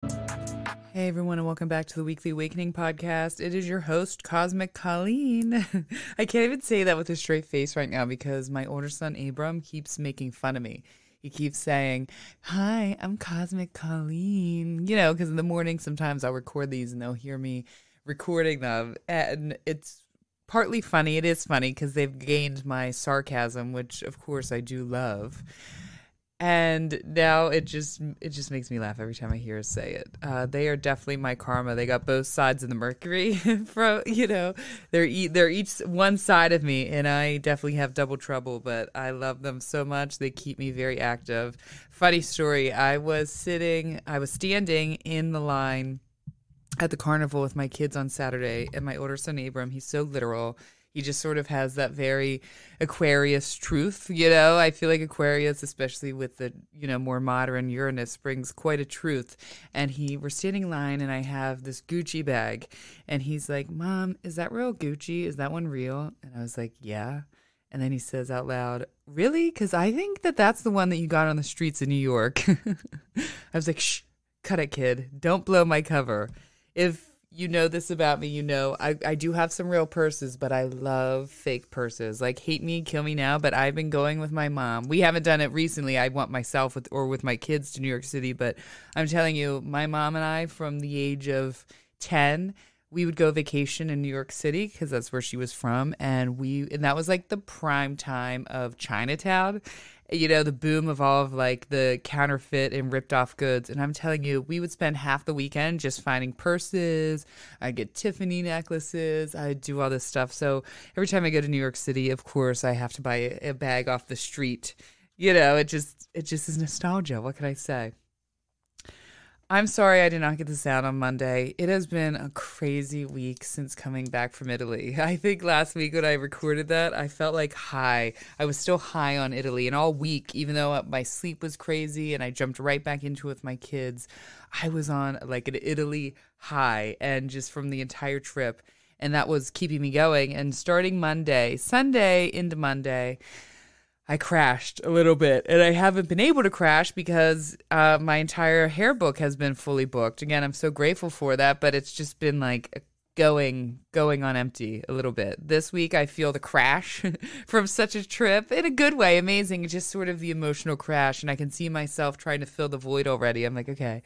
Hey everyone, and welcome back to the Weekly Awakening podcast. It is your host, Cosmic Colleen. I can't even say that with a straight face right now because my older son, Abram, keeps making fun of me. He keeps saying, "Hi, I'm Cosmic Colleen." You know, because in the morning sometimes I'll record these and they'll hear me recording them. And it's partly funny. It is funny because they've gained my sarcasm, which of course I do love. And now it just makes me laugh every time I hear her say it. They are definitely my karma. They got both sides of the Mercury from they're each one side of me, and I definitely have double trouble. But I love them so much. They keep me very active. Funny story: I was standing in the line at the carnival with my kids on Saturday, and my older son Abram. He's so literal. He just sort of has that very Aquarius truth, you know. I feel like Aquarius, especially with the, more modern Uranus, brings quite a truth. And we're standing in line and I have this Gucci bag. And he's like, "Mom, is that real Gucci? Is that one real?" And I was like, "Yeah." And then he says out loud, "Really? Because I think that's the one that you got on the streets of New York." I was like, "Shh, cut it, kid. Don't blow my cover." If you know this about me, I do have some real purses, but I love fake purses. Like, hate me, kill me now, but I've been going with my mom. We haven't done it recently. I went myself with my kids to New York City, but I'm telling you, my mom and I, from the age of 10, we would go vacation in New York City because that's where she was from, and that was like the prime time of Chinatown. The boom of all of like the counterfeit and ripped off goods. And I'm telling you, we would spend half the weekend just finding purses. I'd get Tiffany necklaces. I'd do all this stuff. So every time I go to New York City, of course, I have to buy a bag off the street. It just is nostalgia. What can I say? I'm sorry I did not get this out on Monday. It has been a crazy week since coming back from Italy. I think last week when I recorded that, I felt like high. I was still high on Italy. And all week, even though my sleep was crazy and I jumped right back into it with my kids, I was on like an Italy high, and just from the entire trip. And that was keeping me going. And starting Sunday into Monday, I crashed a little bit, and I haven't been able to crash because my entire hair book has been fully booked. Again, I'm so grateful for that, but it's just been like going on empty a little bit. This week, I feel the crash from such a trip in a good way, amazing. It's just sort of the emotional crash, and I can see myself trying to fill the void already. I'm like, okay,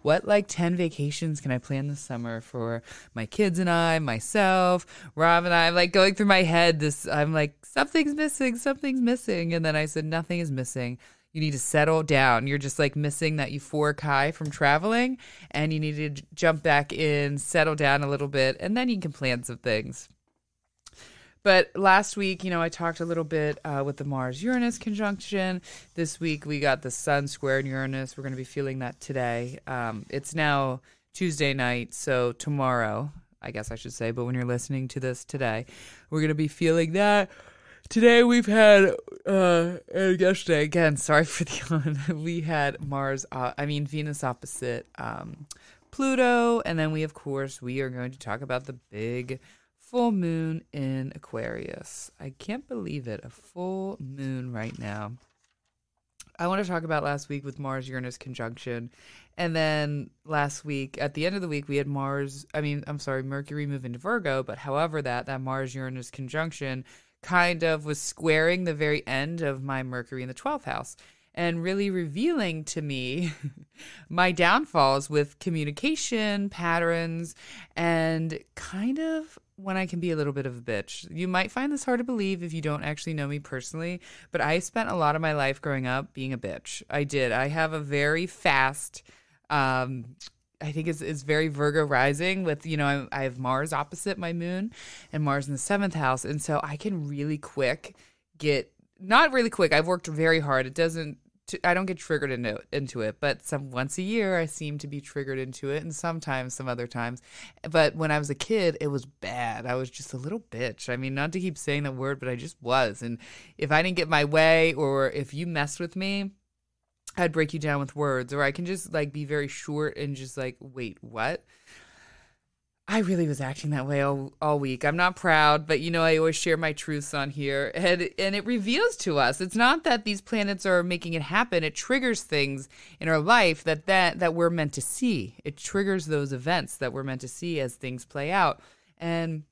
what 10 vacations can I plan this summer for my kids and I, myself, Rob and I? I'm like going through my head I'm like, something's missing. And then I said, nothing is missing. You need to settle down. You're just like missing that euphoric high from traveling, and you need to jump back in, settle down a little bit, and then you can plan some things. But last week, I talked a little bit with the Mars-Uranus conjunction. This week, we got the Sun squared Uranus. We're going to be feeling that today. It's now Tuesday night, so tomorrow, I guess I should say, but when you're listening to this today, we're going to be feeling that. Today we've had, and yesterday, again, sorry for the yawn, we had Venus opposite Pluto, and then we are going to talk about the big full moon in Aquarius. I can't believe it, a full moon right now. I want to talk about last week with Mars-Uranus conjunction, and then last week, at the end of the week, we had Mercury move into Virgo, but however that Mars-Uranus conjunction kind of was squaring the very end of my Mercury in the 12th house and really revealing to me my downfalls with communication patterns and kind of when I can be a little bit of a bitch. You might find this hard to believe if you don't actually know me personally, but I spent a lot of my life growing up being a bitch. I did. I have a very fast, I think it's very Virgo rising with, I have Mars opposite my moon and Mars in the 7th house. And so I can really quick not really quick. I've worked very hard. I don't get triggered into it, but once a year I seem to be triggered into it, and sometimes some other times. But when I was a kid, it was bad. I was just a little bitch. I mean, not to keep saying that word, but I just was. And if I didn't get my way, or if you messed with me, I'd break you down with words, or I can just be very short and just wait, what? I really was acting that way all week. I'm not proud, but I always share my truths on here, and it reveals to us. It's not that these planets are making it happen. It triggers things in our life that we're meant to see. It triggers those events that we're meant to see as things play out. And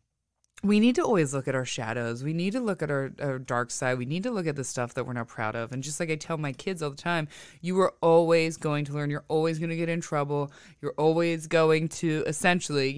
we need to always look at our shadows. We need to look at our dark side. We need to look at the stuff that we're not proud of. And just like I tell my kids all the time, you are always going to learn. You're always going to get in trouble. You're always going to essentially,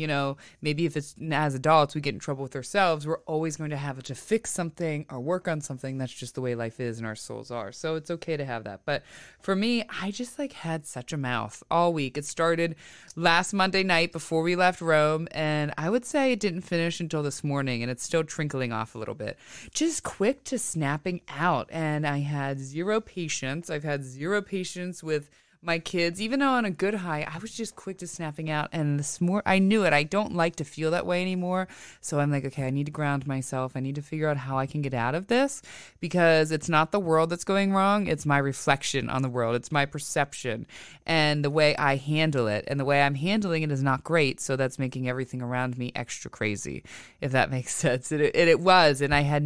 maybe if it's as adults, we get in trouble with ourselves. We're always going to have to fix something or work on something. That's just the way life is and our souls are. So it's okay to have that. But for me, I just had such a mouth all week. It started last Monday night before we left Rome. And I would say it didn't finish until this morning, and it's still trickling off a little bit. Just quick to snapping out, and I had zero patience. I've had zero patience with my kids, even though on a good high, I was just quick to snapping out. And this more, I knew it. I don't like to feel that way anymore. So I'm like, okay, I need to ground myself. I need to figure out how I can get out of this, because it's not the world that's going wrong. It's my reflection on the world. It's my perception and the way I handle it. And the way I'm handling it is not great. So that's making everything around me extra crazy, if that makes sense. It was, and I had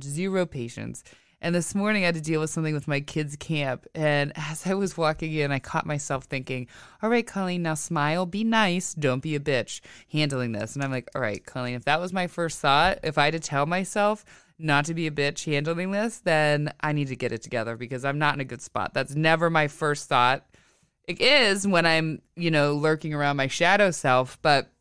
zero patience. And this morning I had to deal with something with my kids' camp. And as I was walking in, I caught myself thinking, all right, Colleen, now smile, be nice, don't be a bitch handling this. And I'm like, all right, Colleen, if that was my first thought, if I had to tell myself not to be a bitch handling this, then I need to get it together, because I'm not in a good spot. That's never my first thought. It is when I'm, lurking around my shadow self, but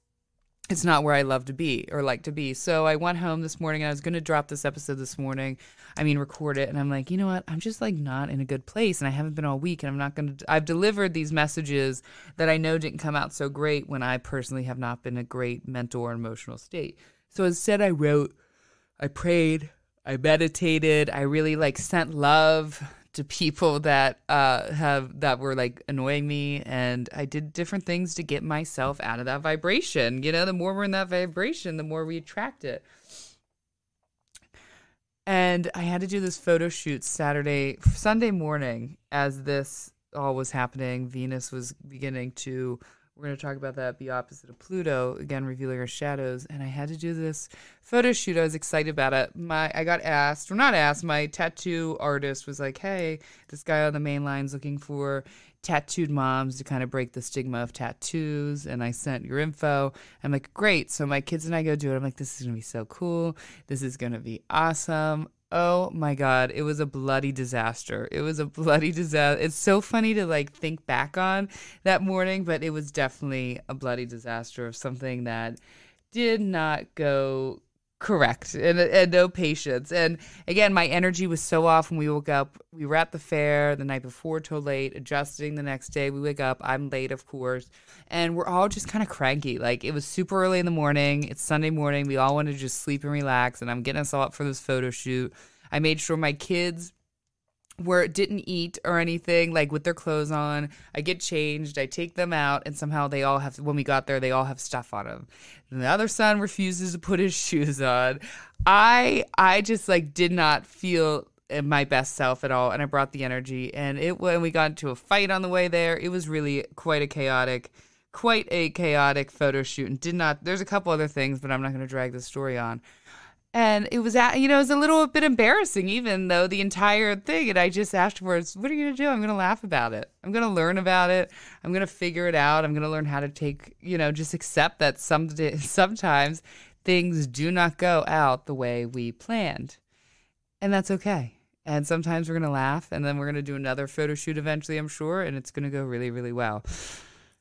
it's not where I love to be or like to be. So I went home this morning, and I was going to drop this episode this morning. Record it. And I'm like, you know what? I'm just not in a good place. And I haven't been all week, and I've delivered these messages that I know didn't come out so great when I personally have not been in a great mental or emotional state. So instead I wrote, I prayed, I meditated, I really sent love to people that were annoying me, and I did different things to get myself out of that vibration. The more we're in that vibration, the more we attract it. And I had to do this photo shoot Sunday morning as this all was happening. Venus was beginning to, we're going to talk about that, be opposite of Pluto, again, revealing our shadows. And I had to do this photo shoot. I was excited about it. I got asked, or not asked, my tattoo artist was like, hey, this guy on the main line's looking for tattooed moms to kind of break the stigma of tattoos, and I sent your info. I'm like, great. So my kids and I go do it. I'm like, this is going to be so cool. This is going to be awesome. Oh my God, it was a bloody disaster. It was a bloody disaster. It's so funny to think back on that morning, but it was definitely a bloody disaster of something that did not go correct, and no patience. And again, my energy was so off when we woke up. We were at the fair the night before till late, adjusting the next day. We wake up, I'm late, of course, and we're all just kind of cranky. It was super early in the morning. It's Sunday morning. We all wanted to just sleep and relax, and I'm getting us all up for this photo shoot. I made sure my kids didn't eat or anything, with their clothes on. I get changed, I take them out, and somehow they all have, when we got there, they all have stuff on them. And the other son refuses to put his shoes on. I just did not feel my best self at all, and I brought the energy, and when we got into a fight on the way there, it was really quite a chaotic photo shoot, and there's a couple other things, but I'm not going to drag the story on. And it was, it was a little bit embarrassing, even though the entire thing. And I just afterwards, what are you going to do? I'm going to laugh about it. I'm going to learn about it. I'm going to figure it out. I'm going to learn how to just accept that sometimes things do not go out the way we planned. And that's okay. And sometimes we're going to laugh, and then we're going to do another photo shoot eventually, I'm sure. And it's going to go really, really well.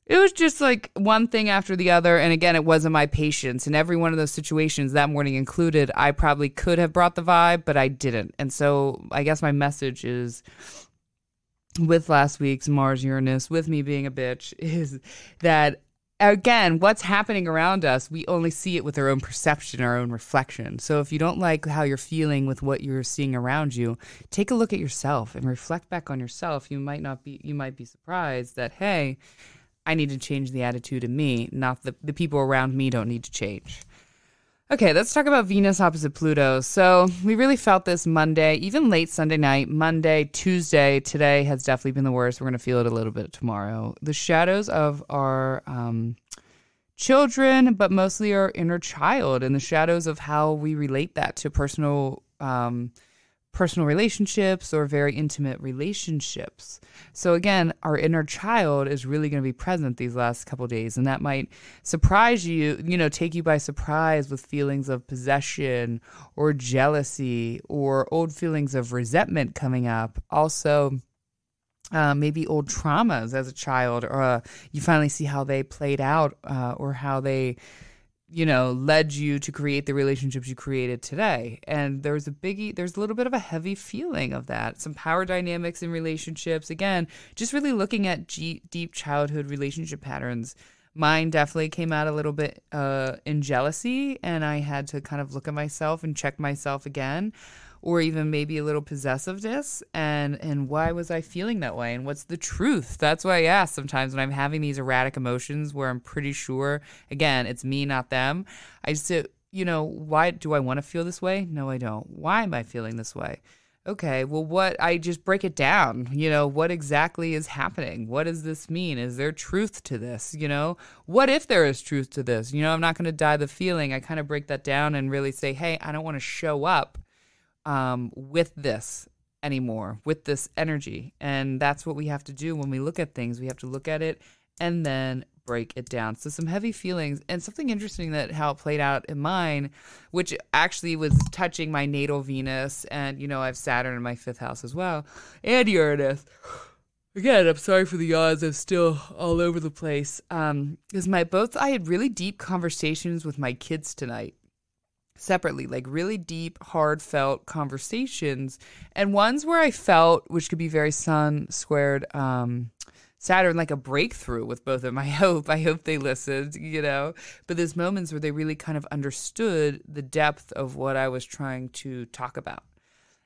It was just one thing after the other. And again, it wasn't my patience. In every one of those situations, that morning included, I probably could have brought the vibe, but I didn't. And so I guess my message is, with last week's Mars Uranus, with me being a bitch, is that, again, what's happening around us, we only see it with our own perception, our own reflection. So if you don't like how you're feeling with what you're seeing around you, take a look at yourself and reflect back on yourself. You might be surprised that, hey, I need to change the attitude in me, not the people around me don't need to change. Okay, let's talk about Venus opposite Pluto. So we really felt this Monday, even late Sunday night, Monday, Tuesday. Today has definitely been the worst. We're going to feel it a little bit tomorrow. The shadows of our children, but mostly our inner child and the shadows of how we relate that to personal relationships or very intimate relationships. So again, our inner child is really going to be present these last couple of days, and that might surprise you, take you by surprise with feelings of possession or jealousy or old feelings of resentment coming up. Also, maybe old traumas as a child, or you finally see how they played out, or how they led you to create the relationships you created today. And there's a little bit of a heavy feeling of that. Some power dynamics in relationships. Again, just really looking at deep childhood relationship patterns. Mine definitely came out a little bit in jealousy, and I had to kind of look at myself and check myself again, or even maybe a little possessiveness, and why was I feeling that way, and what's the truth? That's why I ask sometimes when I'm having these erratic emotions where I'm pretty sure, again, it's me, not them. I just say, why do I want to feel this way? No, I don't. Why am I feeling this way? Okay, well, I just break it down. What exactly is happening? What does this mean? Is there truth to this? What if there is truth to this? I'm not going to die the feeling. I kind of break that down and really say, hey, I don't want to show up with this anymore, with this energy. And that's what we have to do when we look at things. We have to look at it and then break it down. So some heavy feelings, and something interesting that how it played out in mine, which actually was touching my natal Venus, and I have Saturn in my 5th house as well, and Uranus. Again, I'm sorry for the yawns. I'm still all over the place. Because I had really deep conversations with my kids tonight. Separately, like really deep, heartfelt conversations, and ones where I felt, which could be very Sun squared Saturn, like a breakthrough with both of them. I hope they listened, but there's moments where they really kind of understood the depth of what I was trying to talk about.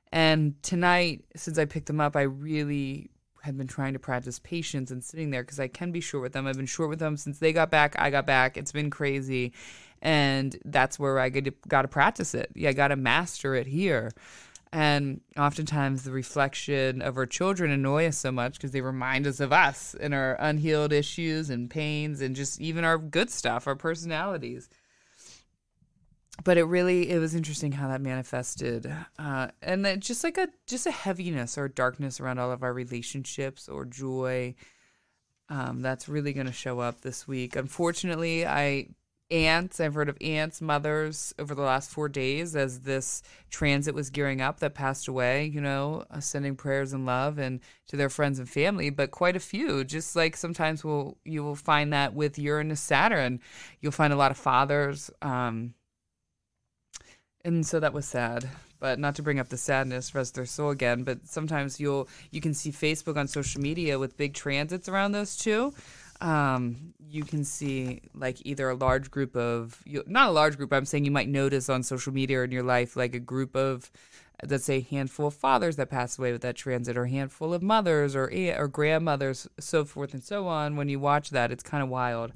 And tonight, since I picked them up, I really had been trying to practice patience and sitting there, because I can be short with them. I've been short with them since they got back. I got back. It's been crazy. And that's where I got to practice it. I got to master it here. And oftentimes the reflection of our children annoy us so much because they remind us of us and our unhealed issues and pains and just even our good stuff, our personalities. But it was interesting how that manifested. And then just a heaviness or darkness around all of our relationships or joy. That's really going to show up this week. Unfortunately, I've heard of aunts, mothers over the last 4 days as this transit was gearing up that passed away, sending prayers and love and to their friends and family, but quite a few. Just like sometimes you will find that with Uranus, Saturn, you'll find a lot of fathers. And so that was sad, but not to bring up the sadness, rest their soul again, but sometimes you can see Facebook on social media with big transits around those two. You can see like either a large group of, not a large group, I'm saying you might notice on social media or in your life, like a group of, let's say, a handful of fathers that pass away with that transit, or a handful of mothers or grandmothers, so forth and so on. When you watch that, it's kind of wild.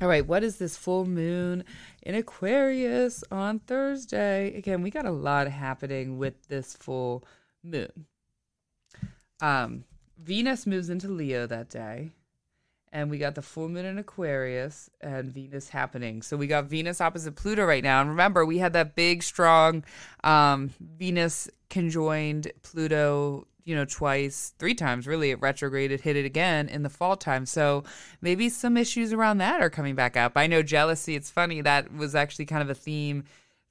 All right, what is this full moon in Aquarius on Thursday? Again, we got a lot happening with this full moon. Venus moves into Leo that day. And we got the full moon in Aquarius and Venus happening. So we got Venus opposite Pluto right now. And remember, we had that big, strong Venus conjoined Pluto, twice, 3 times, really. It retrograded, hit it again in the fall time. So maybe some issues around that are coming back up. I know jealousy. It's funny. That was actually kind of a theme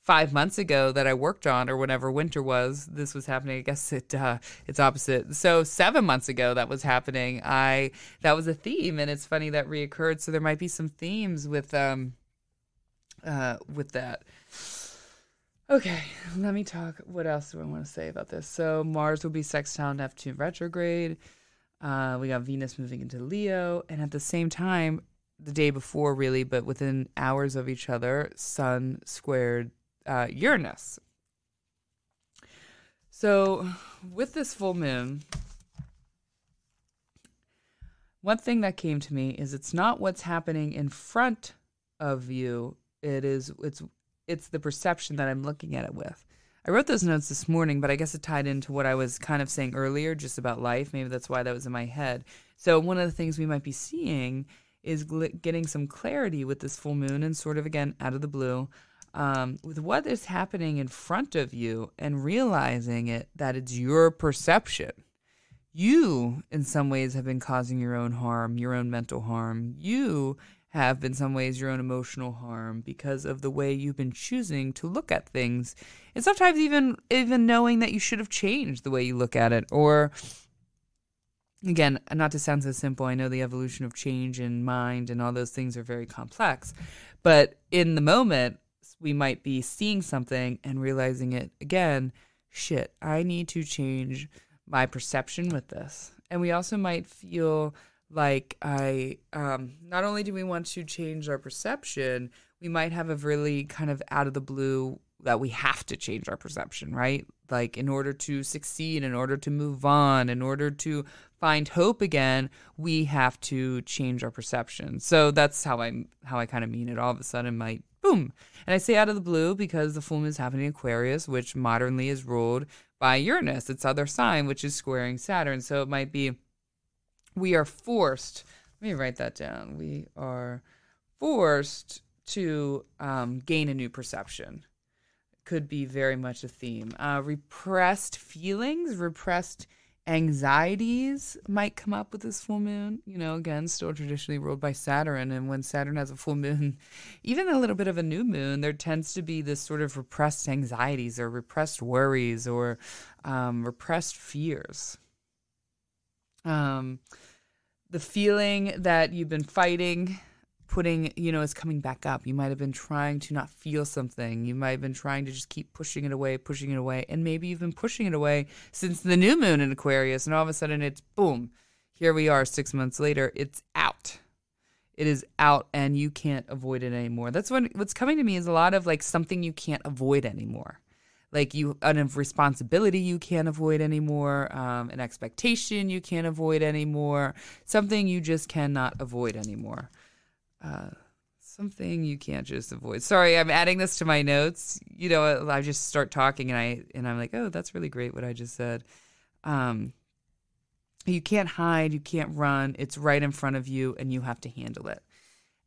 5 months ago that I worked on, or whenever winter was. This was happening. I guess it's opposite. So 7 months ago that was happening. That was a theme, and it's funny that reoccurred. So there might be some themes with that. Okay, let me talk. What else do I want to say about this? So Mars will be sextile Neptune retrograde. We got Venus moving into Leo, and at the same time, the day before, really, but within hours of each other, Sun squared Uranus. So with this full moon, one thing that came to me is it's not what's happening in front of you. It's the perception that I'm looking at it with. I wrote those notes this morning, but I guess it tied into what I was kind of saying earlier, just about life. Maybe that's why that was in my head. So one of the things we might be seeing is getting some clarity with this full moon and sort of, again, out of the blue, with what is happening in front of you and realizing that it's your perception. You, in some ways, have been causing your own harm, your own mental harm. You have, in some ways, your own emotional harm because of the way you've been choosing to look at things. And sometimes even knowing that you should have changed the way you look at it. Or, again, not to sound so simple, I know the evolution of change and mind and all those things are very complex. But in the moment, we might be seeing something and realizing it again, shit, I need to change my perception with this. And we also might feel like not only do we want to change our perception, we might have a really kind of out of the blue that we have to change our perception, right? Like in order to succeed, in order to move on, in order to find hope again, we have to change our perception. So that's how I kind of mean it. All of a sudden might boom. And I say out of the blue because the full moon is happening in Aquarius, which modernly is ruled by Uranus, its other sign, which is squaring Saturn. So it might be we are forced, let me write that down. We are forced to gain a new perception. Could be very much a theme. Repressed feelings, repressed anxieties might come up with this full moon. You know, again, still traditionally ruled by Saturn. And when Saturn has a full moon, even a little bit of a new moon, there tends to be this sort of repressed anxieties or repressed worries or repressed fears. The feeling that you've been fighting, is coming back up. You might have been trying to not feel something. You might have been trying to just keep pushing it away. And maybe you've been pushing it away since the new moon in Aquarius. And all of a sudden it's boom. Here we are 6 months later. It's out. It is out and you can't avoid it anymore. That's what's coming to me is a lot of like something you can't avoid anymore. Like a responsibility you can't avoid anymore, an expectation you can't avoid anymore, something you just cannot avoid anymore. Something you can't just avoid. Sorry, I'm adding this to my notes. You know, I just start talking and I'm like, oh, that's really great what I just said. You can't hide, you can't run. It's right in front of you and you have to handle it.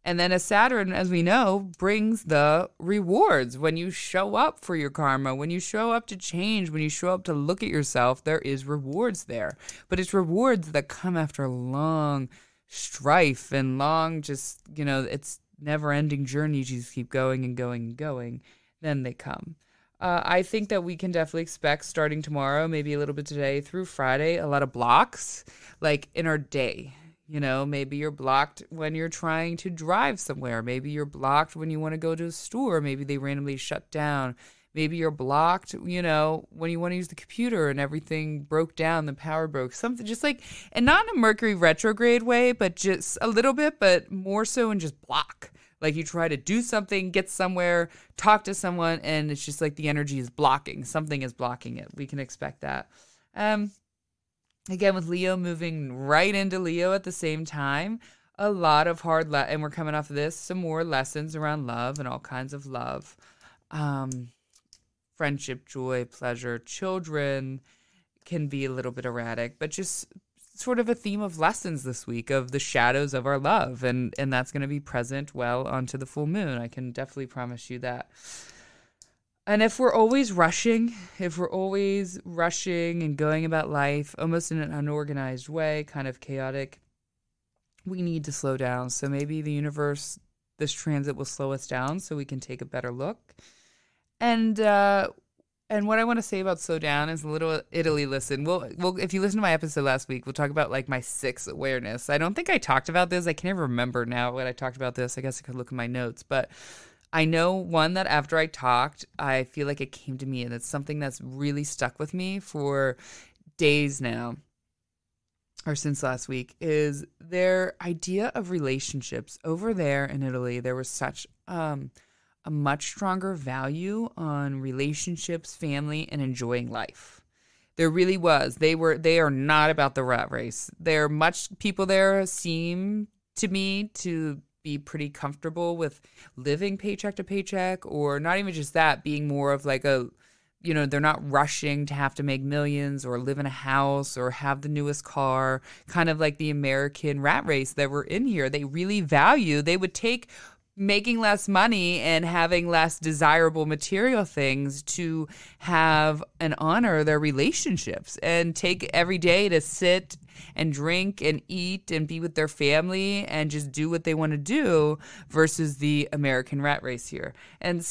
And then a Saturn, as we know, brings the rewards. When you show up for your karma, when you show up to change, when you show up to look at yourself, there is rewards there. But it's rewards that come after long strife and long just, it's never-ending journey. You just keep going and going and going. Then they come. I think that we can definitely expect starting tomorrow, maybe a little bit today through Friday, a lot of blocks, like in our day. Maybe you're blocked when you're trying to drive somewhere. Maybe you're blocked when you want to go to a store. Maybe they randomly shut down. Maybe you're blocked, when you want to use the computer and everything broke down, the power broke. Something just like, and not in a Mercury retrograde way, but just a little bit, but more so in just block. Like you try to do something, get somewhere, talk to someone, and it's just like the energy is blocking. Something is blocking it. We can expect that. Again, with Leo moving right into Leo at the same time, a lot of and we're coming off of this, some more lessons around love and all kinds of love. Friendship, joy, pleasure. Children can be a little bit erratic, but just sort of a theme of lessons this week of the shadows of our love. And that's going to be present well onto the full moon. I can definitely promise you that. And if we're always rushing and going about life almost in an unorganized way, kind of chaotic, we need to slow down. So maybe the universe, this transit will slow us down so we can take a better look. And what I want to say about slow down is a little Italy listen. We'll if you listen to my episode last week, we'll talk about like my 6 awareness. I don't think I talked about this. I can't even remember now what I talked about this. I guess I could look at my notes, but I know one that after I talked, I feel like it came to me and it's something that's really stuck with me for days now or since last week is their idea of relationships. Over there in Italy, there was such a much stronger value on relationships, family, and enjoying life. There really was. They are not about the rat race. People there seem to me to be pretty comfortable with living paycheck to paycheck, or not even just that, being more of like a, they're not rushing to have to make millions or live in a house or have the newest car, kind of like the American rat race that we're in here. They really they would take making less money and having less desirable material things to have and honor their relationships and take every day to sit and drink and eat and be with their family and just do what they want to do versus the American rat race here. And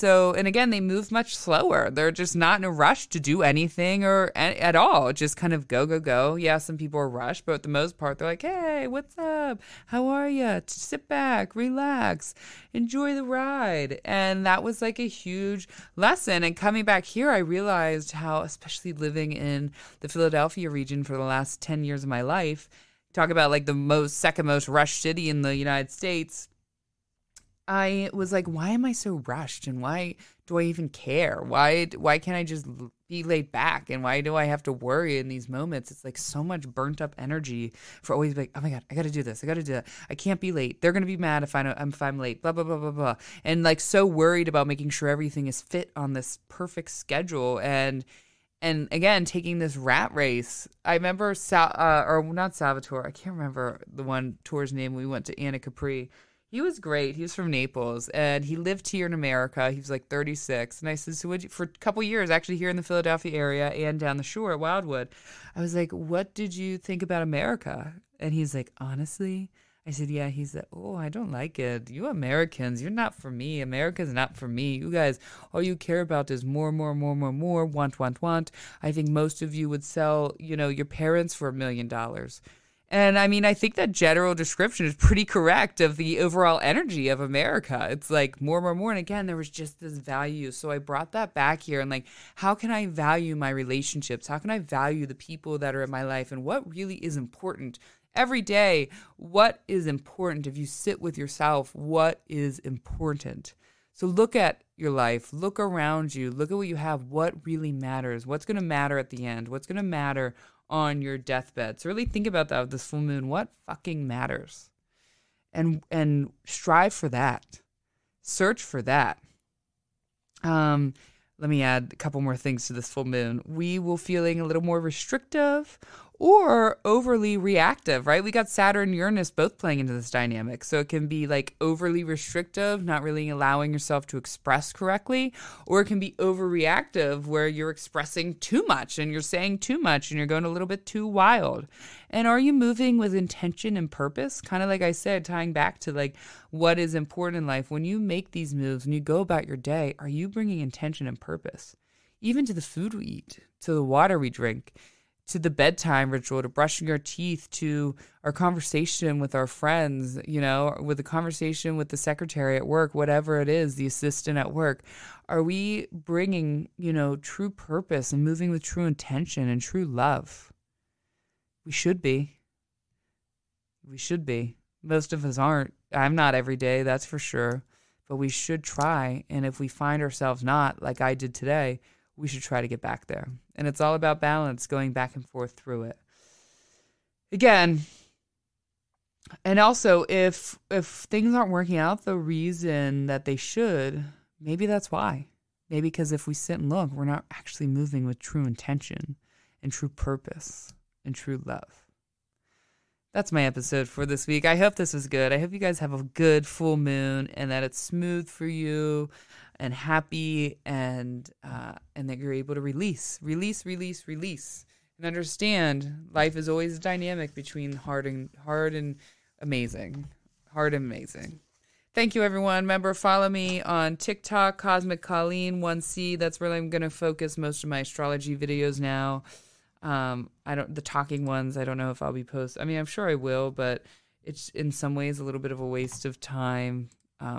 again, they move much slower. They're just not in a rush to do anything or at all. Just kind of go, go, go. Yeah, some people are rushed, but for the most part, they're like, hey, what's up? How are you? Sit back, relax, enjoy the ride. And that was like a huge lesson. And coming back here, I realized how, especially living in the Philadelphia region for the last 10 years of my life, talk about like the second most rushed city in the United States. I was like, why am I so rushed? And why do I even care? Why can't I just be laid back? And why do I have to worry in these moments? It's like so much burnt up energy for always like, oh my God, I got to do this. I got to do that. I can't be late. They're going to be mad if I'm late, blah, blah, blah, blah, blah. And like so worried about making sure everything is fit on this perfect schedule. And again, taking this rat race. I remember, not Salvatore, I can't remember the one tour's name. We went to Anna Capri. He was great. He was from Naples, and he lived here in America. He was like 36. And I said, so for a couple years, actually here in the Philadelphia area and down the shore at Wildwood, I was like, what did you think about America? And he's like, honestly? I said, yeah. He's like, oh, I don't like it. You Americans, you're not for me. America's not for me. You guys, all you care about is more, want. I think most of you would sell, your parents for $1 million. And I mean, I think that general description is pretty correct of the overall energy of America. It's like more. And again, there was just this value. So I brought that back here and like, how can I value my relationships? How can I value the people that are in my life and what really is important? Every day, what is important? If you sit with yourself, what is important? So look at your life, look around you, look at what you have, what really matters, what's going to matter at the end, what's going to matter on your deathbed. So really think about that with this full moon. What fucking matters? And strive for that. Search for that. Let me add a couple more things to this full moon. We will feeling a little more restrictive or overly reactive, right? We got Saturn and Uranus both playing into this dynamic. So it can be like overly restrictive, not really allowing yourself to express correctly, or it can be overreactive where you're expressing too much and you're saying too much and you're going a little bit too wild. And are you moving with intention and purpose? Kind of like I said, tying back to like what is important in life. When you make these moves, when you go about your day, are you bringing intention and purpose? Even to the food we eat, to the water we drink, to the bedtime ritual, to brushing our teeth, to our conversation with our friends, with the conversation with the secretary at work, whatever it is, the assistant at work. Are we bringing, true purpose and moving with true intention and true love? We should be. We should be. Most of us aren't. I'm not every day, that's for sure. But we should try. And if we find ourselves not, like I did today, we should try to get back there. And it's all about balance, going back and forth through it. Again, and also if things aren't working out the reason that they should, maybe that's why. Maybe because if we sit and look, we're not actually moving with true intention and true purpose and true love. That's my episode for this week. I hope this was good. I hope you guys have a good full moon and that it's smooth for you and happy and that you're able to release, and understand life is always a dynamic between hard and amazing. Thank you, everyone. Remember, follow me on TikTok, Cosmic Colleen 1C. That's where I'm going to focus most of my astrology videos now. The talking ones, I don't know if I'll be posting. I mean, I'm sure I will, but it's in some ways a little bit of a waste of time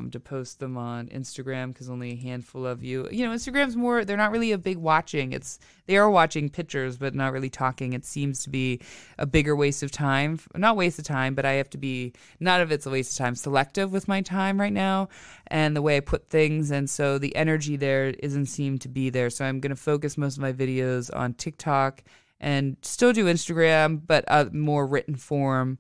to post them on Instagram because only a handful of you. Instagram's more, they're not really a big watching. They are watching pictures, but not really talking. It seems to be a bigger waste of time. Not waste of time, but I have to be, none of it's a waste of time, selective with my time right now and the way I put things. And so the energy there doesn't seem to be there. So I'm going to focus most of my videos on TikTok and still do Instagram, but more written form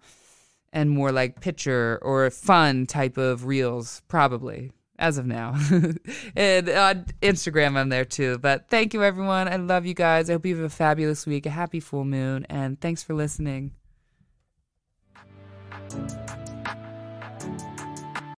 and more like picture or fun type of reels, probably. as of now. And on Instagram, I'm there too. But thank you, everyone. I love you guys. I hope you have a fabulous week, a happy full moon, and thanks for listening.